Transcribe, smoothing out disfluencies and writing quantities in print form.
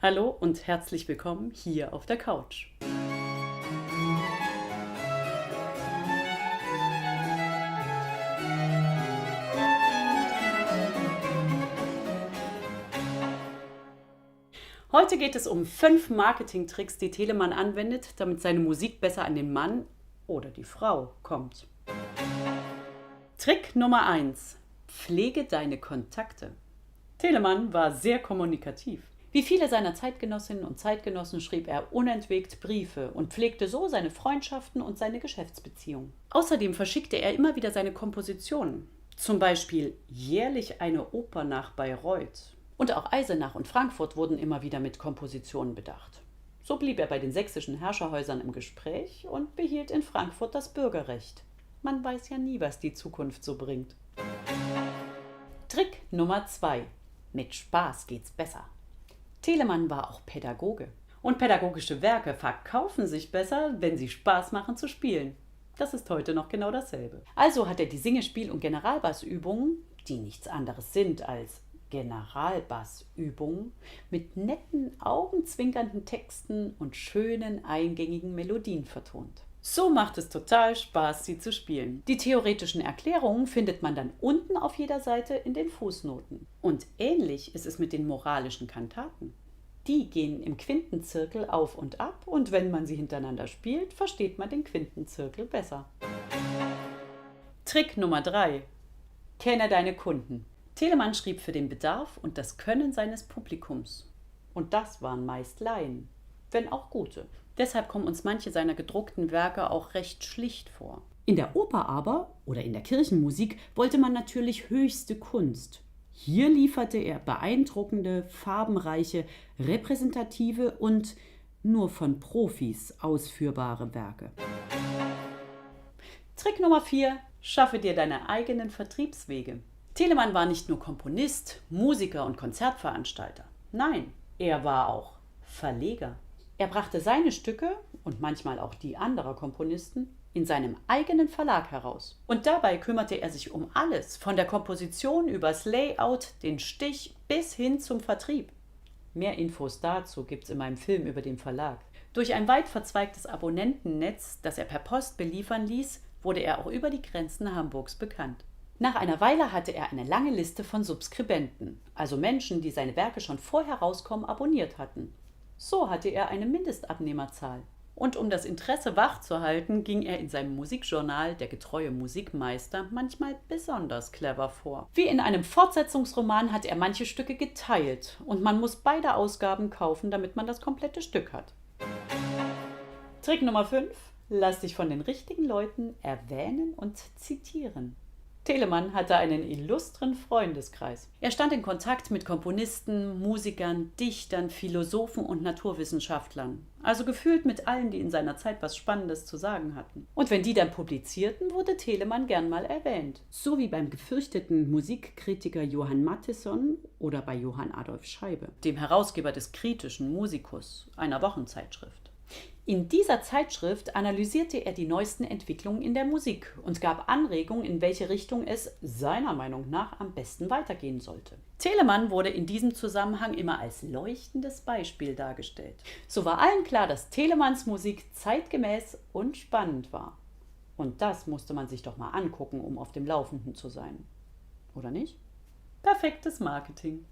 Hallo und herzlich willkommen hier auf der Couch. Heute geht es um 5 Marketingtricks, die Telemann anwendet, damit seine Musik besser an den Mann oder die Frau kommt. Trick Nummer 1: Pflege deine Kontakte. Telemann war sehr kommunikativ. Wie viele seiner Zeitgenossinnen und Zeitgenossen schrieb er unentwegt Briefe und pflegte so seine Freundschaften und seine Geschäftsbeziehungen. Außerdem verschickte er immer wieder seine Kompositionen. Zum Beispiel jährlich eine Oper nach Bayreuth. Und auch Eisenach und Frankfurt wurden immer wieder mit Kompositionen bedacht. So blieb er bei den sächsischen Herrscherhäusern im Gespräch und behielt in Frankfurt das Bürgerrecht. Man weiß ja nie, was die Zukunft so bringt. Trick Nummer 2: Mit Spaß geht's besser. Telemann war auch Pädagoge. Und pädagogische Werke verkaufen sich besser, wenn sie Spaß machen zu spielen. Das ist heute noch genau dasselbe. Also hat er die Singespiel- und Generalbassübungen, die nichts anderes sind als Generalbassübungen, mit netten, augenzwinkernden Texten und schönen, eingängigen Melodien vertont. So macht es total Spaß, sie zu spielen. Die theoretischen Erklärungen findet man dann unten auf jeder Seite in den Fußnoten. Und ähnlich ist es mit den moralischen Kantaten. Die gehen im Quintenzirkel auf und ab und wenn man sie hintereinander spielt, versteht man den Quintenzirkel besser. Trick Nummer 3: Kenne deine Kunden. Telemann schrieb für den Bedarf und das Können seines Publikums. Und das waren meist Laien, wenn auch gute. Deshalb kommen uns manche seiner gedruckten Werke auch recht schlicht vor. In der Oper aber oder in der Kirchenmusik wollte man natürlich höchste Kunst. Hier lieferte er beeindruckende, farbenreiche, repräsentative und nur von Profis ausführbare Werke. Trick Nummer 4: Schaffe dir deine eigenen Vertriebswege. Telemann war nicht nur Komponist, Musiker und Konzertveranstalter. Nein, er war auch Verleger. Er brachte seine Stücke und manchmal auch die anderer Komponisten in seinem eigenen Verlag heraus. Und dabei kümmerte er sich um alles, von der Komposition übers Layout, den Stich bis hin zum Vertrieb. Mehr Infos dazu gibt's in meinem Film über den Verlag. Durch ein weit verzweigtes Abonnentennetz, das er per Post beliefern ließ, wurde er auch über die Grenzen Hamburgs bekannt. Nach einer Weile hatte er eine lange Liste von Subskribenten, also Menschen, die seine Werke schon vor Herauskommen abonniert hatten. So hatte er eine Mindestabnehmerzahl. Und um das Interesse wachzuhalten, ging er in seinem Musikjournal Der getreue Musikmeister manchmal besonders clever vor. Wie in einem Fortsetzungsroman hat er manche Stücke geteilt und man muss beide Ausgaben kaufen, damit man das komplette Stück hat. Trick Nummer 5: Lass dich von den richtigen Leuten erwähnen und zitieren. Telemann hatte einen illustren Freundeskreis. Er stand in Kontakt mit Komponisten, Musikern, Dichtern, Philosophen und Naturwissenschaftlern. Also gefühlt mit allen, die in seiner Zeit was Spannendes zu sagen hatten. Und wenn die dann publizierten, wurde Telemann gern mal erwähnt. So wie beim gefürchteten Musikkritiker Johann Mattheson oder bei Johann Adolf Scheibe, dem Herausgeber des Kritischen Musikus, einer Wochenzeitschrift. In dieser Zeitschrift analysierte er die neuesten Entwicklungen in der Musik und gab Anregungen, in welche Richtung es seiner Meinung nach am besten weitergehen sollte. Telemann wurde in diesem Zusammenhang immer als leuchtendes Beispiel dargestellt. So war allen klar, dass Telemanns Musik zeitgemäß und spannend war. Und das musste man sich doch mal angucken, um auf dem Laufenden zu sein. Oder nicht? Perfektes Marketing.